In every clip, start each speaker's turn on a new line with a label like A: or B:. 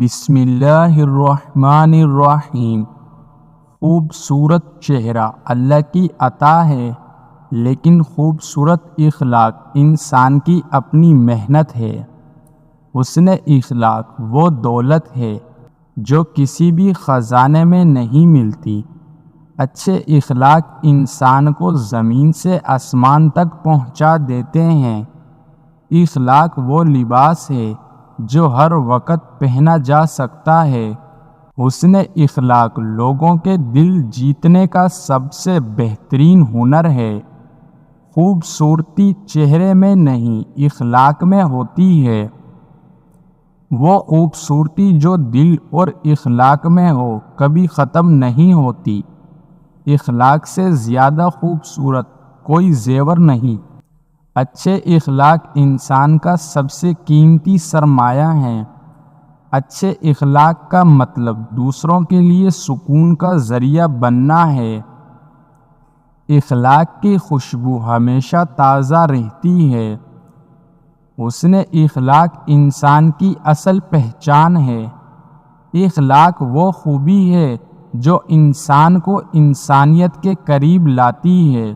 A: بسم اللہ الرحمن الرحیم۔ خوبصورت چہرہ اللہ کی عطا ہے، لیکن خوبصورت اخلاق انسان کی اپنی محنت ہے۔ حسن اخلاق وہ دولت ہے جو کسی بھی خزانے میں نہیں ملتی۔ اچھے اخلاق انسان کو زمین سے آسمان تک پہنچا دیتے ہیں۔ اخلاق وہ لباس ہے جو ہر وقت پہنا جا سکتا ہے۔ حسن اخلاق لوگوں کے دل جیتنے کا سب سے بہترین ہنر ہے۔ خوبصورتی چہرے میں نہیں، اخلاق میں ہوتی ہے۔ وہ خوبصورتی جو دل اور اخلاق میں ہو کبھی ختم نہیں ہوتی۔ اخلاق سے زیادہ خوبصورت کوئی زیور نہیں۔ اچھے اخلاق انسان کا سب سے قیمتی سرمایہ ہیں۔ اچھے اخلاق کا مطلب دوسروں کے لیے سکون کا ذریعہ بننا ہے۔ اخلاق کی خوشبو ہمیشہ تازہ رہتی ہے۔ حسن اخلاق انسان کی اصل پہچان ہے۔ اخلاق وہ خوبی ہے جو انسان کو انسانیت کے قریب لاتی ہے۔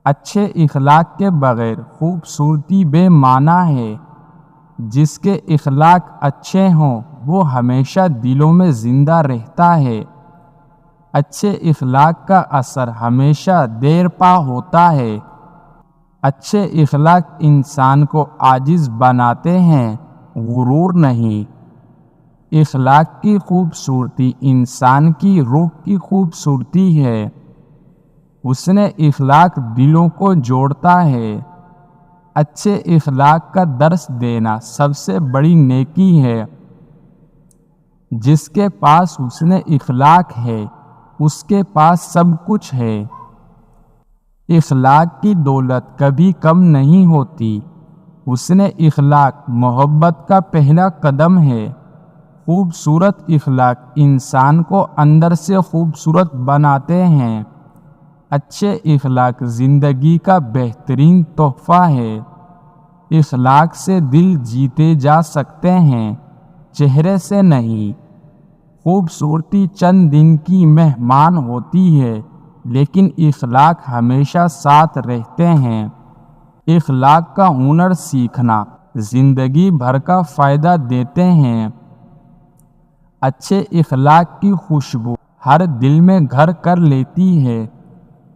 A: اچھے اخلاق کے بغیر خوبصورتی بے معنی ہے۔ جس کے اخلاق اچھے ہوں وہ ہمیشہ دلوں میں زندہ رہتا ہے۔ اچھے اخلاق کا اثر ہمیشہ دیر پا ہوتا ہے۔ اچھے اخلاق انسان کو عاجز بناتے ہیں، غرور نہیں۔ اخلاق کی خوبصورتی انسان کی روح کی خوبصورتی ہے۔ حسن اخلاق دلوں کو جوڑتا ہے۔ اچھے اخلاق کا درس دینا سب سے بڑی نیکی ہے۔ جس کے پاس حسن اخلاق ہے اس کے پاس سب کچھ ہے۔ اخلاق کی دولت کبھی کم نہیں ہوتی۔ حسن اخلاق محبت کا پہلا قدم ہے۔ خوبصورت اخلاق انسان کو اندر سے خوبصورت بناتے ہیں۔ اچھے اخلاق زندگی کا بہترین تحفہ ہے۔ اخلاق سے دل جیتے جا سکتے ہیں، چہرے سے نہیں۔ خوبصورتی چند دن کی مہمان ہوتی ہے، لیکن اخلاق ہمیشہ ساتھ رہتے ہیں۔ اخلاق کا ہنر سیکھنا زندگی بھر کا فائدہ دیتے ہیں۔ اچھے اخلاق کی خوشبو ہر دل میں گھر کر لیتی ہے۔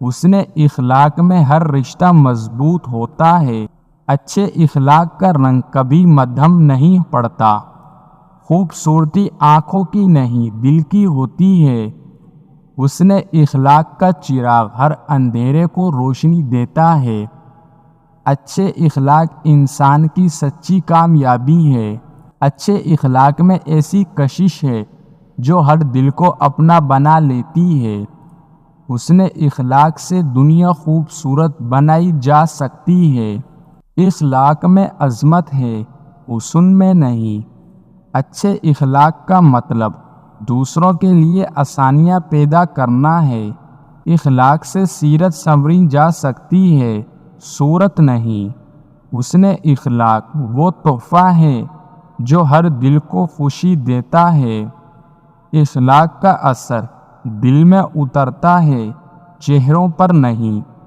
A: حسن اخلاق میں ہر رشتہ مضبوط ہوتا ہے۔ اچھے اخلاق کا رنگ کبھی مدھم نہیں پڑتا۔ خوبصورتی آنکھوں کی نہیں دل کی ہوتی ہے۔ حسن اخلاق کا چراغ ہر اندھیرے کو روشنی دیتا ہے۔ اچھے اخلاق انسان کی سچی کامیابی ہے۔ اچھے اخلاق میں ایسی کشش ہے جو ہر دل کو اپنا بنا لیتی ہے۔ حسن اخلاق سے دنیا خوبصورت بنائی جا سکتی ہے۔ اخلاق میں عظمت ہے، حسن میں نہیں۔ اچھے اخلاق کا مطلب دوسروں کے لیے آسانیاں پیدا کرنا ہے۔ اخلاق سے سیرت سنوری جا سکتی ہے، صورت نہیں۔ حسن اخلاق وہ تحفہ ہے جو ہر دل کو خوشی دیتا ہے۔ اخلاق کا اثر دل میں اترتا ہے، چہروں پر نہیں۔